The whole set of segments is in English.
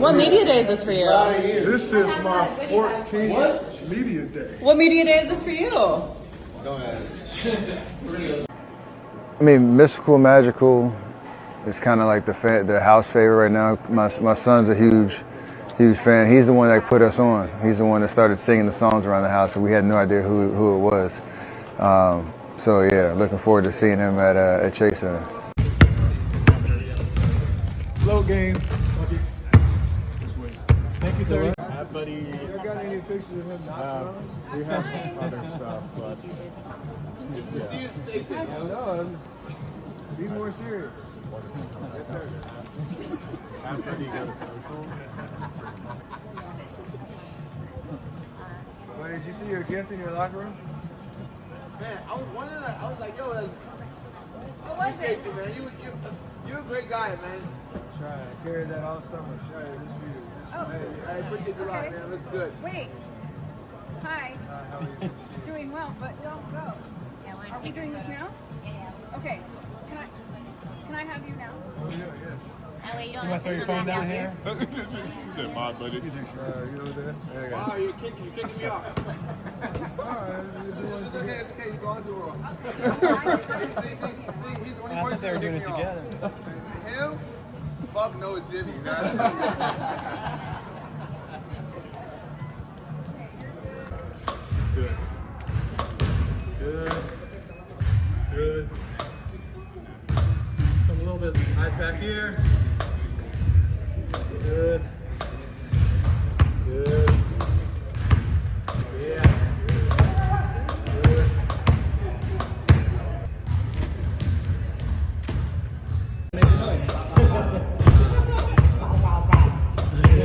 What media day is this for you? This is my 14th media day. What media day is this for you? Don't ask. I mean, mystical, magical is kind of like the house favorite right now. My son's a huge fan. He's the one that put us on. He's the one that started singing the songs around the house, and we had no idea who it was. So yeah, looking forward to seeing him at Chase Center. Low game. Thank you, 30. Hi, buddy. You got any pictures of him not smiling? We have other stuff, but. No, be more serious. Yes, sir. After you go to social. Wait, did you see your gift in your locker room? Man, I was wondering. I was like, yo, that's. What was it? You, man. You're a great guy, man. Try. I carried that all summer. Try this for you. Oh. Hey, I appreciate you a lot, man. Looks good. Wait. Hi. How are you? Doing well, but don't go. Are we doing this now? Yeah. Okay. Can I have you now? Oh, yeah, yes. That way you don't You want have to to throw your come phone back down out here? here. You over there? There you go. Wow, you're kicking me off. Alright, It's okay. You go on to the world. He's the only I thought person they were that doing kicked it me off. together. Him? Fuck no, it's Jimmy. Good. Good. Good. Come a little bit. Eyes back here. Good. Good. Yeah. Good. Make a noise.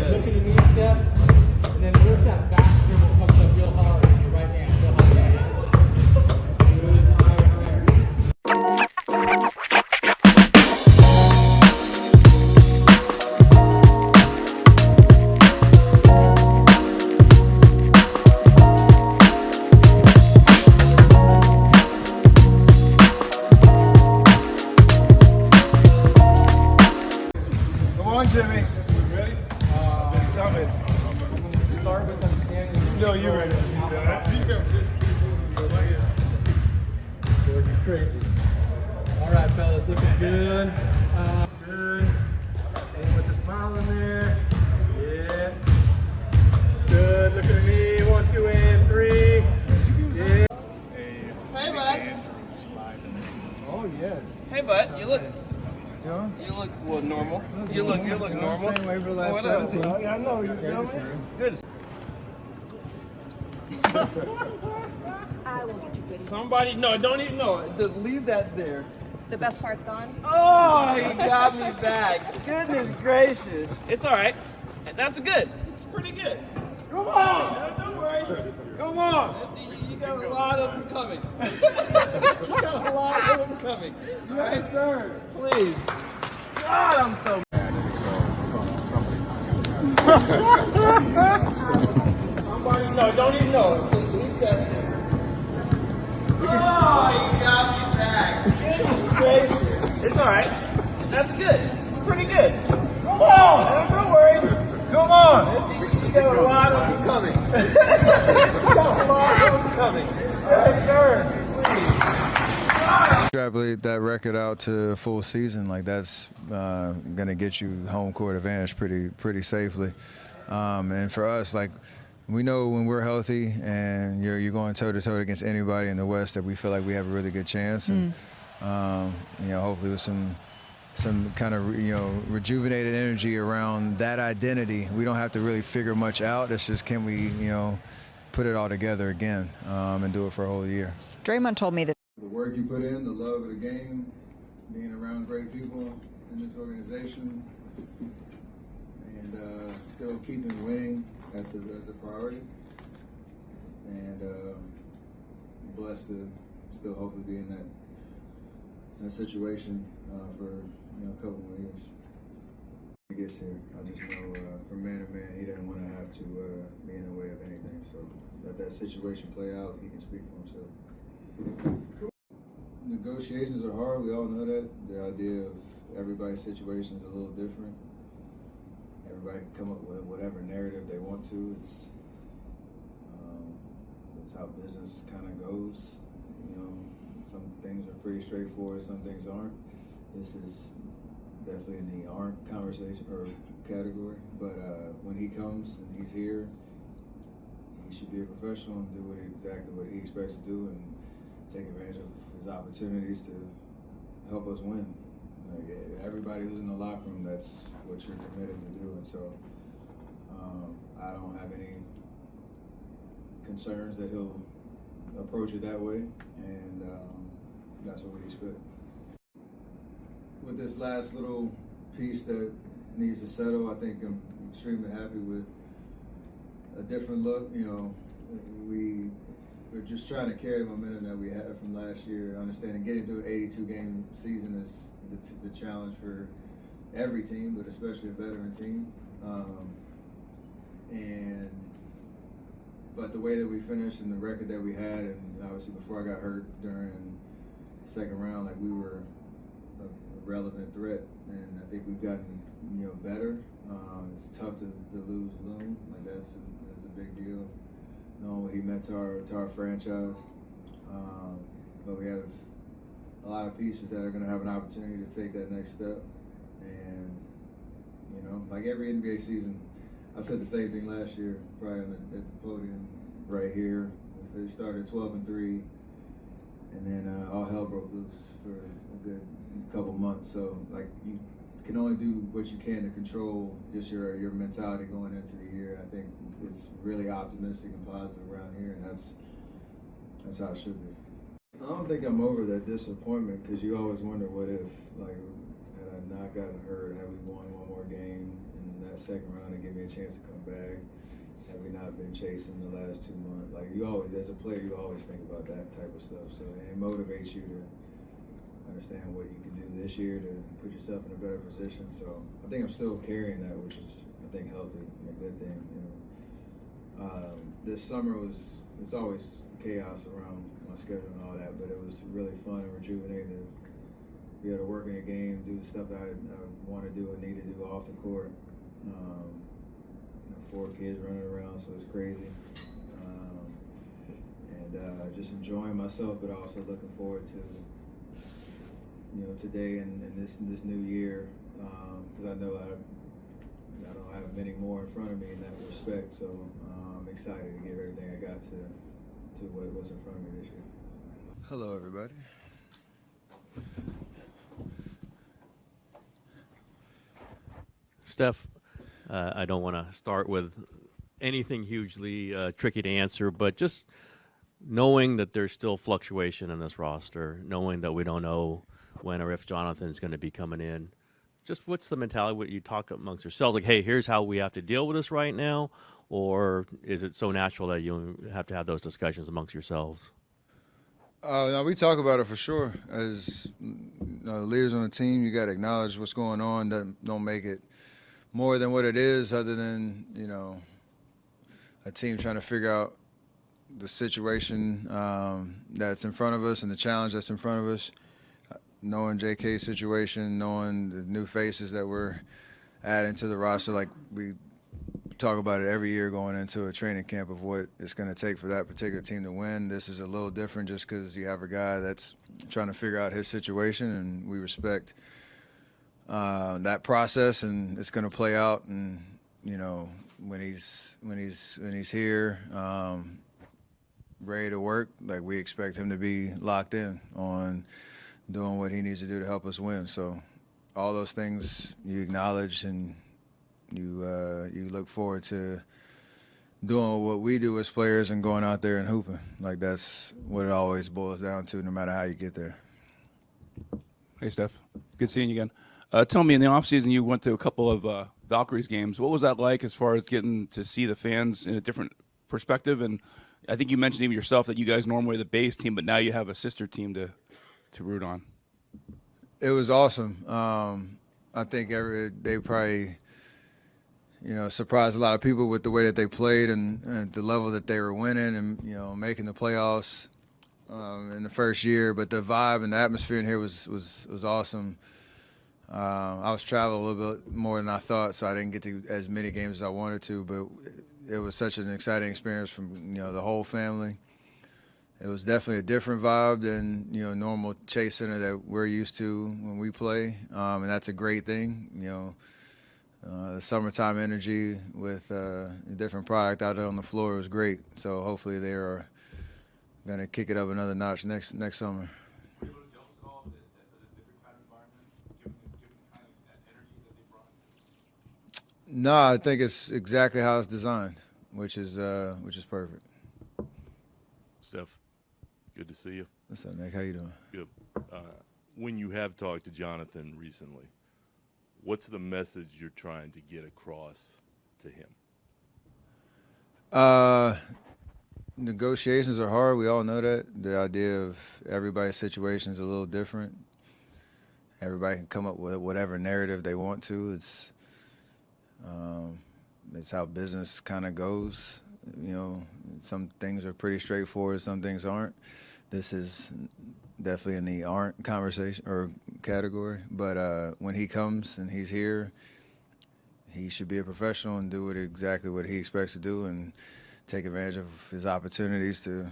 Look at your knees, Steph, and then lift that back dribble comes up real hard with your right hand. Real hard. Good. Higher, higher. Come on, Jimmy. Ready? Summit. Start with them standing. No, you're ready. This is crazy. All right, fellas, looking good. Good. And with the smile in there. Yeah. Good. Look at me. 1, 2, and 3. Yeah. Hey, bud. Oh, yes. Hey, bud. You look Yeah. normal. You look normal. Same way for the last Whatever. 17. Yeah, I know. You feel me? Good. I will get you good. Somebody, no, don't even know. Just leave that there. The best part's gone. Oh, he got me back. Goodness gracious. It's all right. That's good. It's pretty good. Come on. Don't worry. Come on. You got a lot of them coming. You got a lot of them coming. Yes, sir. Please. God, I'm so mad. Somebody, no, don't even know. Just leave that there. Oh, you got me back. Goodness gracious. It's all right. That's good. It's pretty good. Come on, man. Don't worry. Come on. You got a lot of them coming. You got a lot of them coming. Yes, sir. Extrapolate that record out to a full season, like that's going to get you home court advantage pretty safely. And for us, like we know when we're healthy and you're going toe to toe against anybody in the West, that we feel like we have a really good chance. And hopefully with some kind of rejuvenated energy around that identity, we don't have to really figure much out. It's just can we put it all together again and do it for a whole year. Draymond told me that The work you put in, the love of the game, being around great people in this organization, and still keeping winning as the priority. And blessed to still hopefully be in that situation for a couple more years. When he gets here, I just know from man to man, he doesn't want to have to be in the way of anything. So let that situation play out. He can speak for himself. Negotiations are hard. We all know that. The idea of everybody's situation is a little different. everybody can come up with whatever narrative they want to. It's how business kind of goes. You know, some things are pretty straightforward, some things aren't. This is definitely in the aren't conversation or category. But when he comes and he's here, he should be a professional and do exactly what he expects to do and take advantage of his opportunities to help us win. Like, everybody who's in the locker room, that's what you're committed to do. And so I don't have any concerns that he'll approach it that way, and that's what we expect. With this last little piece that needs to settle, I think I'm extremely happy with a different look. You know, we're just trying to carry the momentum that we had from last year. Understanding getting through an 82-game season is the challenge for every team, but especially a veteran team. But the way that we finished and the record that we had, and obviously before I got hurt during the second round, like, we were a relevant threat, and I think we've gotten better. It's tough to lose Loon, like that's a big deal, knowing what he meant to our franchise. But we have a lot of pieces that are going to have an opportunity to take that next step, and like every NBA season. I said the same thing last year, probably at the podium right here. We started 12-3, and then all hell broke loose for a good couple months. So, like, you can only do what you can to control just your mentality going into the year. I think it's really optimistic and positive around here, and that's how it should be. I don't think I'm over that disappointment, because you always wonder, what if, like, had I not gotten hurt, had we won one more game in that second round and give me a chance to come back, had we not been chasing the last 2 months. Like, you always, as a player, you always think about that type of stuff. So it motivates you to understand what you can do this year to put yourself in a better position. So I think I'm still carrying that, which is, I think, healthy and a good thing. This summer it's always chaos around my schedule and all that, but it was really fun and rejuvenating to be able to work in a game, do the stuff that I want to do and need to do off the court. 4 kids running around, so it's crazy. And just enjoying myself, but also looking forward to today and this new year, because I know I don't have many more in front of me in that respect. So I'm excited to give everything I got to what's in front of me this year. Hello, everybody. Steph, I don't want to start with anything hugely tricky to answer, but just knowing that there's still fluctuation in this roster, knowing that we don't know when or if Jonathan's going to be coming in, just what's the mentality? What you talk amongst yourselves, like, hey, here's how we have to deal with this right now, or is it so natural that you have to have those discussions amongst yourselves? No, we talk about it for sure. As the leaders on the team, you got to acknowledge what's going on. Don't make it more than what it is, other than a team trying to figure out the situation that's in front of us and the challenge that's in front of us. Knowing JK's situation, knowing the new faces that we're adding to the roster, like we talk about it every year going into a training camp of what it's going to take for that particular team to win. This is a little different just because you have a guy that's trying to figure out his situation, and we respect that process, and it's going to play out. And when he's here, ready to work, like, we expect him to be locked in on doing what he needs to do to help us win. So all those things you acknowledge, and you look forward to doing what we do as players and going out there and hooping. Like, that's what it always boils down to, no matter how you get there. Hey, Steph. Good seeing you again. Tell me, in the offseason, you went to a couple of Valkyries games. What was that like as far as getting to see the fans in a different perspective? And I think you mentioned even yourself that you guys normally are the base team, but now you have a sister team to root on. It was awesome. I think they probably surprised a lot of people with the way that they played and the level that they were winning and making the playoffs in the first year. But the vibe and the atmosphere in here was awesome. I was traveling a little bit more than I thought, so I didn't get to as many games as I wanted to, but it was such an exciting experience from, the whole family. It was definitely a different vibe than, normal Chase Center that we're used to when we play, and that's a great thing. The summertime energy with a different product out there on the floor was great. So hopefully they are going to kick it up another notch next summer. Were you able to adjust at all to a different kind of environment, given kind of that energy that they brought? No, I think it's exactly how it's designed, which is perfect. Steph, good to see you. What's up, Nick? How you doing? Good. When you have talked to Jonathan recently, what's the message you're trying to get across to him? Negotiations are hard. We all know that. The idea of everybody's situation is a little different. Everybody can come up with whatever narrative they want to. It's how business kind of goes. Some things are pretty straightforward. Some things aren't. This is definitely in the aren't conversation or category. But when he comes and he's here, he should be a professional and do exactly what he expects to do and take advantage of his opportunities to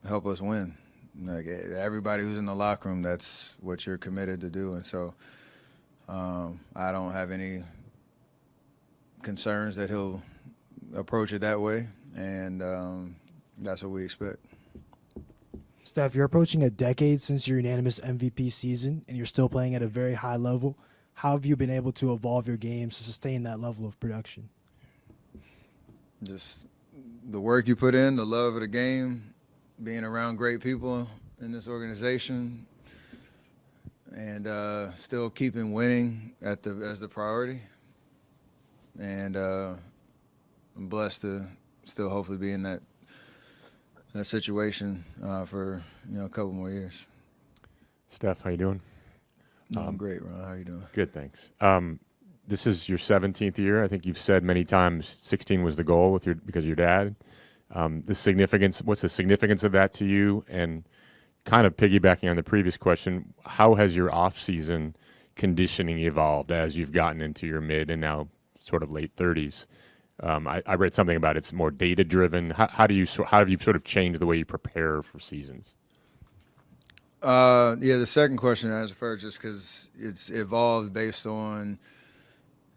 help us win. Like everybody who's in the locker room, that's what you're committed to do. And so I don't have any concerns that he'll approach it that way, and that's what we expect. Steph, you're approaching a decade since your unanimous MVP season, and you're still playing at a very high level. How have you been able to evolve your game to sustain that level of production? Just the work you put in, the love of the game, being around great people in this organization, and still keeping winning as the priority. And I'm blessed to still hopefully be in that situation for a couple more years. Steph, how you doing? I'm great, Ron. How you doing? Good, thanks. This is your 17th year. I think you've said many times 16 was the goal because of your dad. What's the significance of that to you? And kind of piggybacking on the previous question, how has your off-season conditioning evolved as you've gotten into your mid and now sort of late 30s? I read something about it's more data-driven. How have you sort of changed the way you prepare for seasons? The second question I answered first, just because it's evolved based on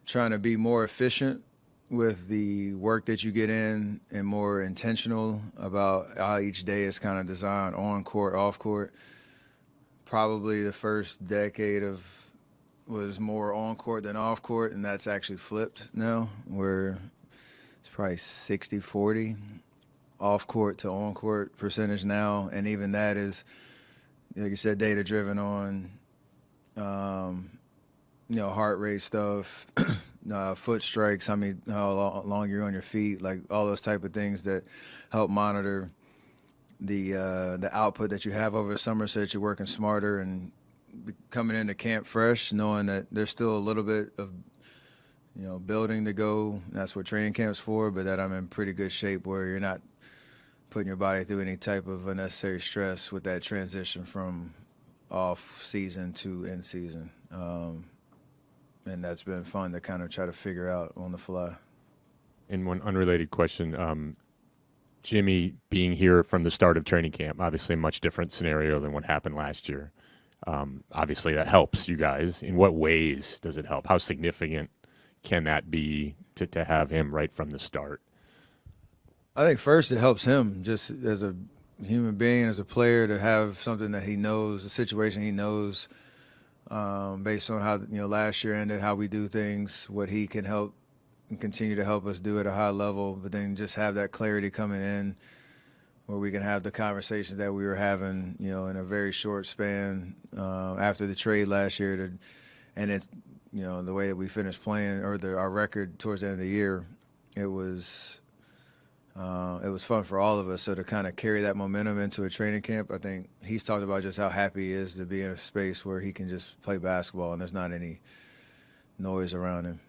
trying to be more efficient with the work that you get in and more intentional about how each day is kind of designed on court, off court. Probably the first decade was more on court than off court, and that's actually flipped now, where it's probably 60-40 off court to on court percentage now, and even that is, like you said, data driven on heart rate stuff, foot strikes, how long you're on your feet, like all those type of things that help monitor the output that you have over the summer, so that you're working smarter and coming into camp fresh, knowing that there's still a little bit of building to go. That's what training camp's for, but that I'm in pretty good shape where you're not putting your body through any type of unnecessary stress with that transition from off season to in season. And that's been fun to kind of try to figure out on the fly. And one unrelated question, Jimmy being here from the start of training camp, obviously a much different scenario than what happened last year. Obviously that helps you guys. In what ways does it help? How significant can that be to have him right from the start? I think first it helps him just as a human being, as a player, to have something that he knows, a situation he knows, based on how last year ended, how we do things, what he can help and continue to help us do at a high level, but then just have that clarity coming in where we can have the conversations that we were having, in a very short span after the trade last year. And it's, the way that we finished playing, or our record towards the end of the year, it was fun for all of us. So to kind of carry that momentum into a training camp, I think he's talked about just how happy he is to be in a space where he can just play basketball and there's not any noise around him.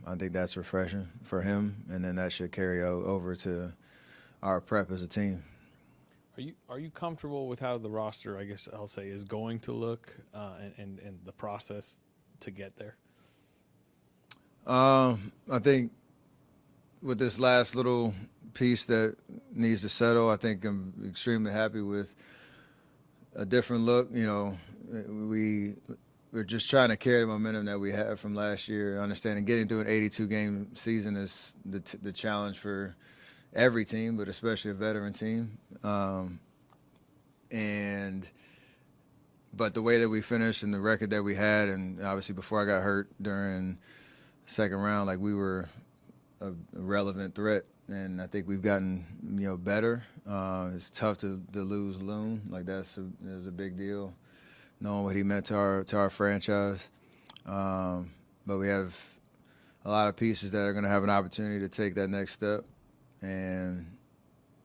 I think that's refreshing for him, and then that should carry over to our prep as a team. Are you comfortable with how the roster, I guess I'll say, is going to look, and the process to get there? I think with this last little piece that needs to settle, I think I'm extremely happy with a different look. You know, we're just trying to carry the momentum that we have from last year. Understanding getting through an 82-game season is the challenge for every team, but especially a veteran team. But the way that we finished and the record that we had, and obviously before I got hurt during the second round, like we were a relevant threat, and I think we've gotten better. It's tough to lose Loon, like that's a big deal, knowing what he meant to our franchise. But we have a lot of pieces that are going to have an opportunity to take that next step, and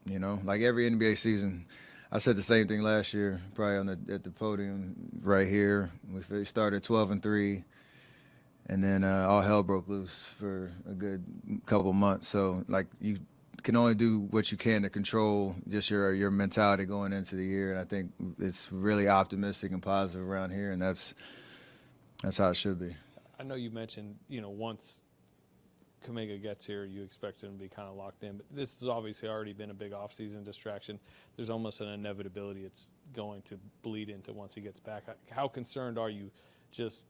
like every NBA season. I said the same thing last year, probably at the podium right here. We started 12-3, and then all hell broke loose for a good couple months. So, like, you can only do what you can to control just your mentality going into the year. And I think it's really optimistic and positive around here, and that's how it should be. I know you mentioned, once Kuminga gets here, you expect him to be kind of locked in. But this has obviously already been a big offseason distraction. There's almost an inevitability it's going to bleed into once he gets back. How concerned are you just,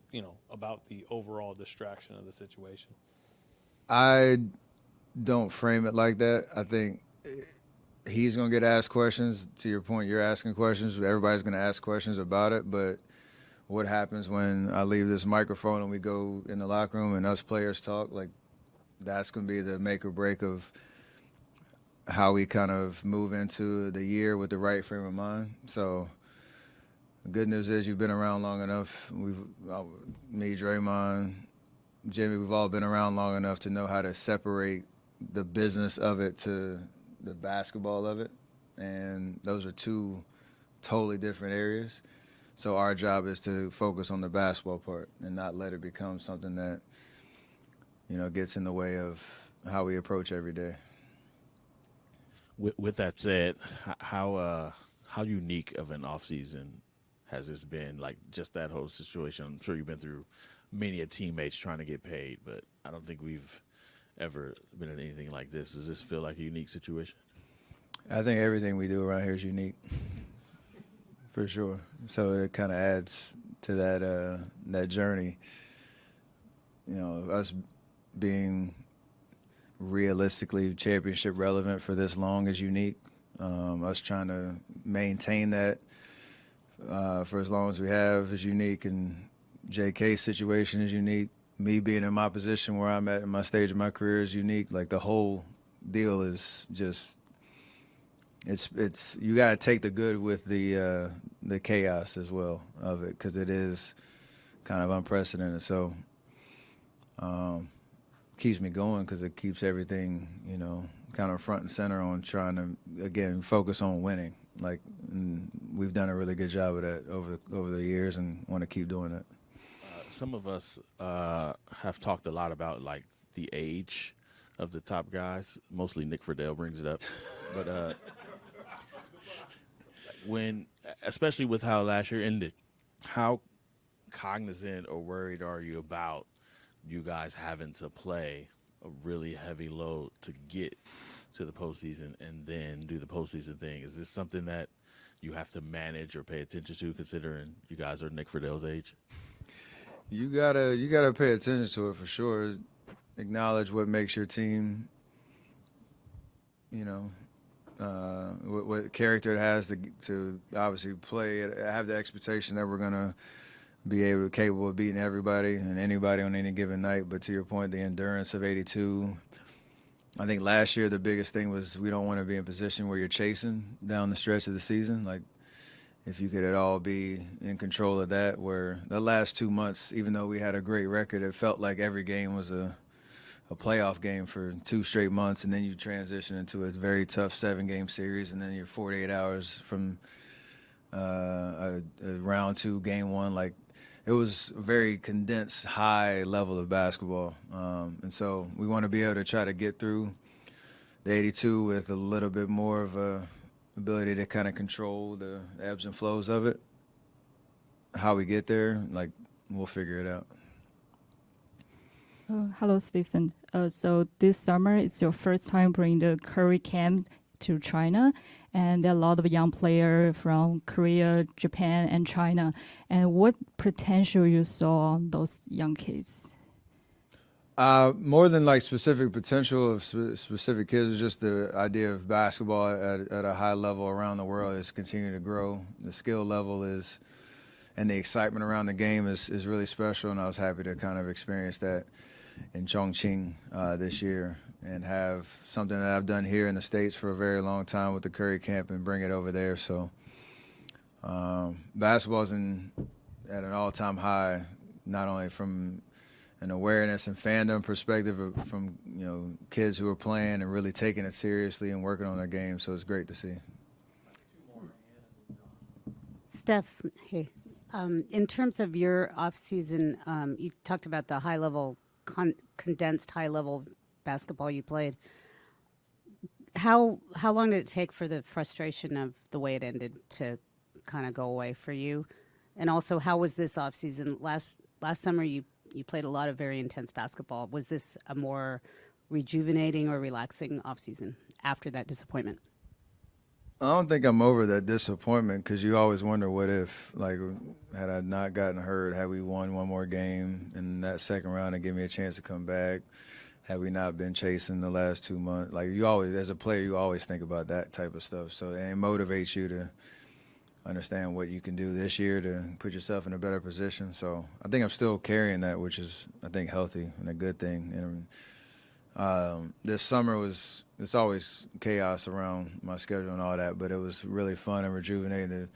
about the overall distraction of the situation? I don't frame it like that. I think he's going to get asked questions. To your point, you're asking questions. Everybody's going to ask questions about it. But what happens when I leave this microphone and we go in the locker room and us players talk, like, that's going to be the make or break of how we kind of move into the year with the right frame of mind. So the good news is you've been around long enough. Me, Draymond, Jimmy, we've all been around long enough to know how to separate the business of it to the basketball of it. And those are two totally different areas. So our job is to focus on the basketball part and not let it become something that gets in the way of how we approach every day. With that said, how unique of an offseason has this been? Like, just that whole situation. I'm sure you've been through many a teammates trying to get paid, but I don't think we've ever been in anything like this. Does this feel like a unique situation? I think everything we do around here is unique, for sure. So it kind of adds to that journey. Us being realistically championship relevant for this long is unique. Us trying to maintain that for as long as we have is unique, and JK's situation is unique. Me being in my position where I'm at in my stage of my career is unique. Like, the whole deal is just it's you got to take the good with the chaos as well of it, because it is kind of unprecedented. So keeps me going because it keeps everything, kind of front and center on trying to, again, focus on winning. Like, we've done a really good job of that over the years and want to keep doing it. Some of us have talked a lot about, like, the age of the top guys. Mostly Nick Friedel brings it up. But especially with how last year ended, how cognizant or worried are you about you guys having to play a really heavy load to get to the postseason and then do the postseason thing? Is this something that you have to manage or pay attention to, considering you guys are Nick Friedel's age? You gotta pay attention to it for sure. Acknowledge what makes your team, what character it has to obviously play. Have the expectation that we're gonna be capable of beating everybody and anybody on any given night. But to your point, the endurance of 82. I think last year the biggest thing was we don't want to be in a position where you're chasing down the stretch of the season. Like, if you could at all be in control of that, where the last 2 months, even though we had a great record, it felt like every game was a playoff game for 2 straight months, and then you transition into a very tough 7-game series, and then you're 48 hours from a round 2, game 1. Like, it was a very condensed, high level of basketball. And so we want to be able to try to get through the 82 with a little bit more of a ability to kind of control the ebbs and flows of it. How we get there, like, we'll figure it out. Hello, Stephen. So this summer, it's your first time bringing the Curry camp to China, and there are a lot of young players from Korea, Japan, and China. And what potential you saw on those young kids? More than like specific potential of specific kids, it's just the idea of basketball at a high level around the world is continuing to grow. The skill level is, and the excitement around the game is really special, and I was happy to kind of experience that in Chongqing this year and have something that I've done here in the States for a very long time with the Curry camp and bring it over there. So basketball's at an all-time high, not only from an awareness and fandom perspective, but from kids who are playing and really taking it seriously and working on their game. So it's great to see. Steph, hey. In terms of your off-season, you talked about the high-level, condensed high-level basketball you played. How long did it take for the frustration of the way it ended to kind of go away for you? And also, how was this off-season? Last summer, you played a lot of very intense basketball. Was this a more rejuvenating or relaxing off-season after that disappointment? I don't think I'm over that disappointment because you always wonder what if, like, had I not gotten hurt, had we won one more game in that second round and give me a chance to come back, had we not been chasing the last 2 months. Like, you always, as a player, you always think about that type of stuff. So it motivates you to understand what you can do this year to put yourself in a better position. So I think I'm still carrying that, which is, I think, healthy and a good thing. And this summer it's always chaos around my schedule and all that, but it was really fun and rejuvenating to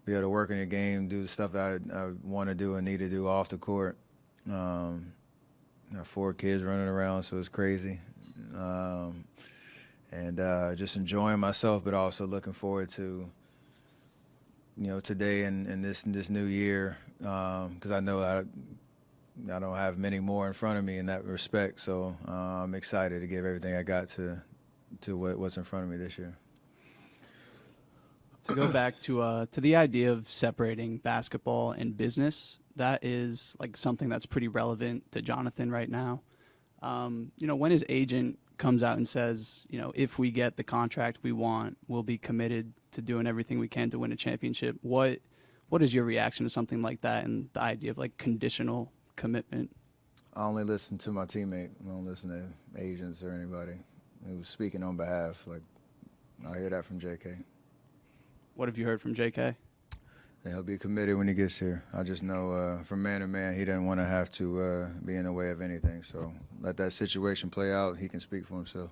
be able to work in your game, do the stuff that I want to do and need to do off the court. I have 4 kids running around, so it's crazy. And just enjoying myself, but also looking forward to today and this new year, because I know I don't have many more in front of me in that respect. So I'm excited to give everything I got to what's in front of me this year. To go back to the idea of separating basketball and business, that is like something that's pretty relevant to Jonathan right now. When his agent comes out and says, if we get the contract we want, we'll be committed to doing everything we can to win a championship. What is your reaction to something like that and the idea of like conditional commitment? I only listen to my teammate. I don't listen to agents or anybody who's speaking on behalf. Like, I hear that from JK. What have you heard from JK? And he'll be committed when he gets here. I just know from man to man, he doesn't want to have to be in the way of anything. So let that situation play out. He can speak for himself.